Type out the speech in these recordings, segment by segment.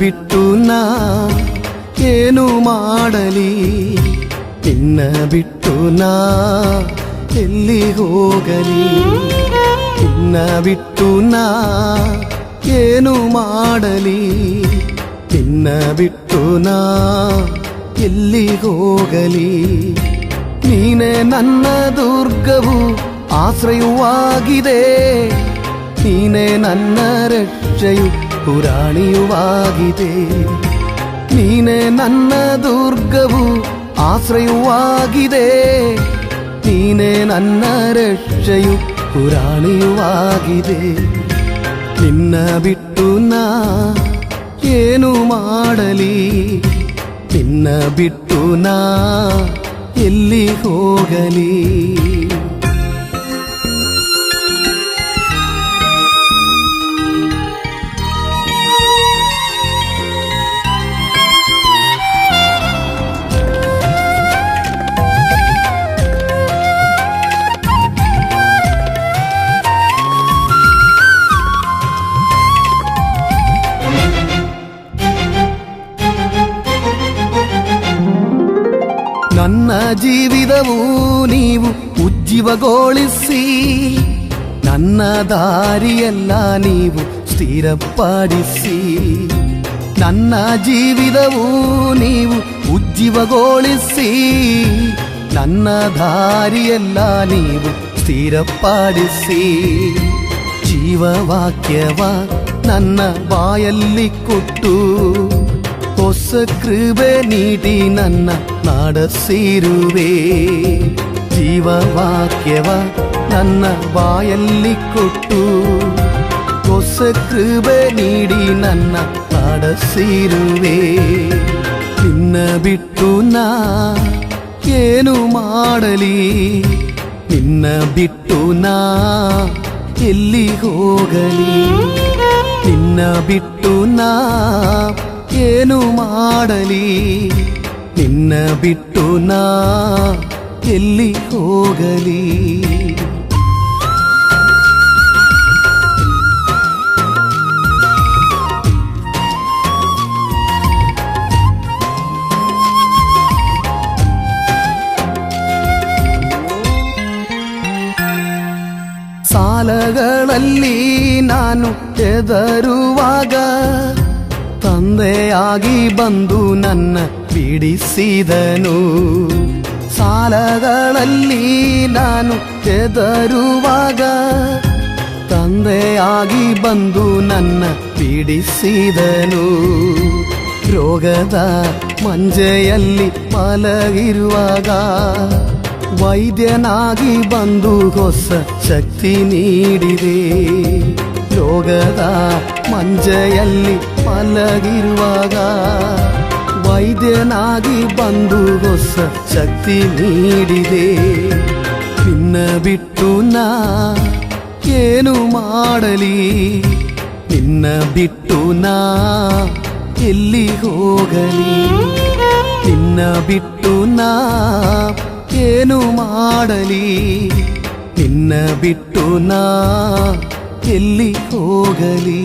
ಬಿಟ್ಟು ನಾ ಏನು ಮಾಡಲಿ, ನಿನ್ನ ಬಿಟ್ಟು ನಾ ಎಲ್ಲಿ ಹೋಗಲಿ, ನಿನ್ನ ಬಿಟ್ಟು ನಾ ಏನು ಮಾಡಲಿ, ನಿನ್ನ ಬಿಟ್ಟು ನಾ ಎಲ್ಲಿ ಹೋಗಲಿ. ನೀನೇ ನನ್ನ ದುರ್ಗವು ಆಶ್ರಯವಾಗಿದೆ, ನೀನೇ ನನ್ನ ರಕ್ಷೆಯು ಪುರಾಣಿಯುವಾಗಿದೆ. ನೀನೇ ನನ್ನ ದುರ್ಗವು ಆಶ್ರಯವಾಗಿದೆ, ನೀನೇ ನನ್ನ ರಕ್ಷೆಯು ಪುರಾಣಿಯುವಾಗಿದೆ. ನಿನ್ನ ಬಿಟ್ಟು ನಾ ಏನು ಮಾಡಲಿ, ನಿನ್ನ ಬಿಟ್ಟು ನಾ ಎಲ್ಲಿ ಹೋಗಲಿ. ನನ್ನ ಜೀವಿತವು ನೀವು ಉಜ್ಜೀವಗೊಳಿಸಿ, ನನ್ನ ದಾರಿಯೆಲ್ಲ ನೀವು ಸ್ಥಿರಪಡಿಸಿ. ನನ್ನ ಜೀವಿತವು ನೀವು ಉಜ್ಜೀವಗೊಳಿಸಿ, ನನ್ನ ದಾರಿಯೆಲ್ಲ ನೀವು ಸ್ಥಿರಪಡಿಸಿ. ಜೀವವಾಕ್ಯವ ನನ್ನ ಬಾಯಲ್ಲಿ ಕೊಟ್ಟು, ಹೊಸ ಕೃಪೆ ನೀಡಿ ನನ್ನ ನಡೆಸಿರುವೆ. ಜೀವವಾಕ್ಯವ ನನ್ನ ಬಾಯಲ್ಲಿ ಕೊಟ್ಟು, ಹೊಸ ಕೃಪೆ ನೀಡಿ ನನ್ನ ನಡೆಸಿರುವೆ. ನಿನ್ನ ಬಿಟ್ಟು ನಾ ಏನು ಮಾಡಲಿ, ನಿನ್ನ ಬಿಟ್ಟು ನಾ ಎಲ್ಲಿ ಹೋಗಲಿ, ನಿನ್ನ ಬಿಟ್ಟು ನಾ ಏನು ಮಾಡಲಿ, ನಿನ್ನ ಬಿಟ್ಟು ನಾ ಎಲ್ಲಿ ಹೋಗಲಿ. ಸಾಲಗಳಲ್ಲಿ ನಾನು ಹೆದರುವಾಗ, ತಂದೆಯಾಗಿ ಬಂದು ನನ್ನ ಬಿಡಿಸಿದನು. ಸಾಲಗಳಲ್ಲಿ ನಾನು ಹೆದರುವಾಗ, ತಂದೆಯಾಗಿ ಬಂದು ನನ್ನ ಬಿಡಿಸಿದನು. ರೋಗದ ಮಂಜೆಯಲ್ಲಿ ಮಲಗಿರುವಾಗ, ವೈದ್ಯನಾಗಿ ಬಂದು ಹೊಸ ಶಕ್ತಿ ನೀಡಿದೆ. ರೋಗದ ಮಂಜೆಯಲ್ಲಿ ಮಲಗಿರುವಾಗ, ವೈದ್ಯನಾಗಿ ಬಂದು ಹೊಸ ಶಕ್ತಿ ನೀಡಿದೆ. ನಿನ್ನ ಬಿಟ್ಟು ನಾ ಏನು ಮಾಡಲಿ, ನಿನ್ನ ಬಿಟ್ಟು ನಾ ಎಲ್ಲಿ ಹೋಗಲಿ, ನಿನ್ನ ಬಿಟ್ಟು ನಾ ಏನು ಮಾಡಲಿ, ನಿನ್ನ ಬಿಟ್ಟು ನಾ ಎಲ್ಲಿ ಹೋಗಲಿ.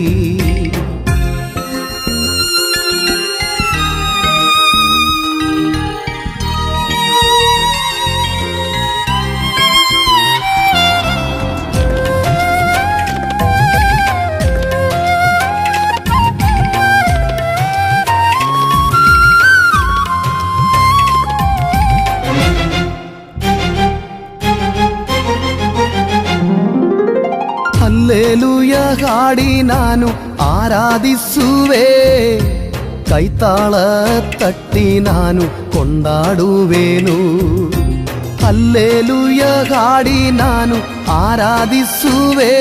ಹಲ್ಲೆಲೂಯ ಹಾಡಿ ನಾನು ಆರಾಧಿಸುವೆ, ಕೈತಾಳ ತಟ್ಟಿ ನಾನು ಕೊಂಡಾಡುವೆನು. ಹಲ್ಲೆಲೂಯ ಹಾಡಿ ನಾನು ಆರಾಧಿಸುವೆ,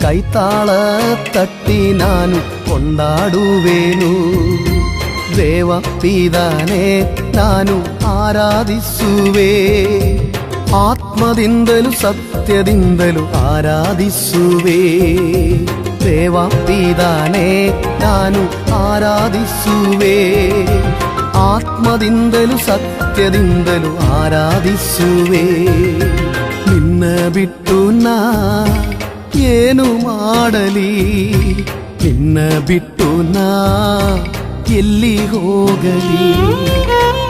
ಕೈತಾಳ ತಟ್ಟಿ ನಾನು ಕೊಂಡಾಡುವೆನು. ದೇವ ಪಿದಾನೆ ನಾನು ಆರಾಧಿಸುವೆ, ಆತ್ಮದಿಂದಲೂ ಸತ್ಯದಿಂದಲೂ ಆರಾಧಿಸುವೆ. ದೇವ ಪಿದಾನೆ ನಾನು ಆರಾಧಿಸುವೆ, ಆತ್ಮದಿಂದಲೂ ಸತ್ಯದಿಂದಲೂ ಆರಾಧಿಸುವೆ. ನಿನ್ನ ಬಿಟ್ಟು ನಾ ಏನು ಮಾಡಲಿ, ನಿನ್ನ ಬಿಟ್ಟು ನಾ ಎಲ್ಲಿ ಹೋಗಲಿ,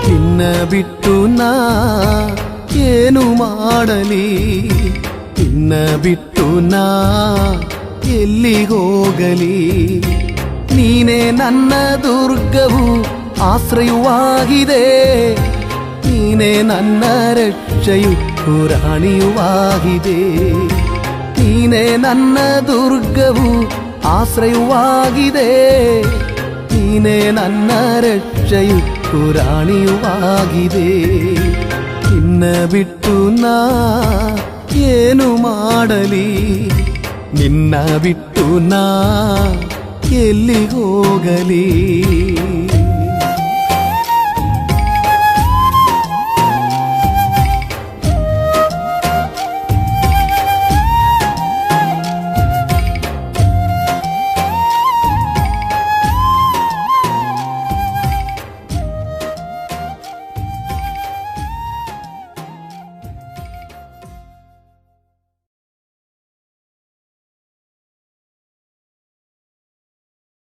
ನಿನ್ನ ಬಿಟ್ಟು ನಾ ಏನು ಮಾಡಲಿ, ನಿನ್ನ ಬಿಟ್ಟು ನಾ ಎಲ್ಲಿ ಹೋಗಲಿ. ನೀನೇ ನನ್ನ ದುರ್ಗವು ಆಶ್ರಯವಾಗಿದೆ, ನೀನೇ ನನ್ನ ರಕ್ಷೆಯು ರಾಣಿಯುವಾಗಿದೆ. ನೀನೇ ನನ್ನ ದುರ್ಗವು ಆಶ್ರಯವಾಗಿದೆ, ನೀನೇ ನನ್ನ ರಕ್ಷೆಯು ರಾಣಿಯುವಾಗಿದೆ. ನಿನ್ನ ಬಿಟ್ಟು ನಾ ಏನು ಮಾಡಲಿ, ನಿನ್ನ ಬಿಟ್ಟು ನಾ ಎಲ್ಲಿ ಹೋಗಲಿ.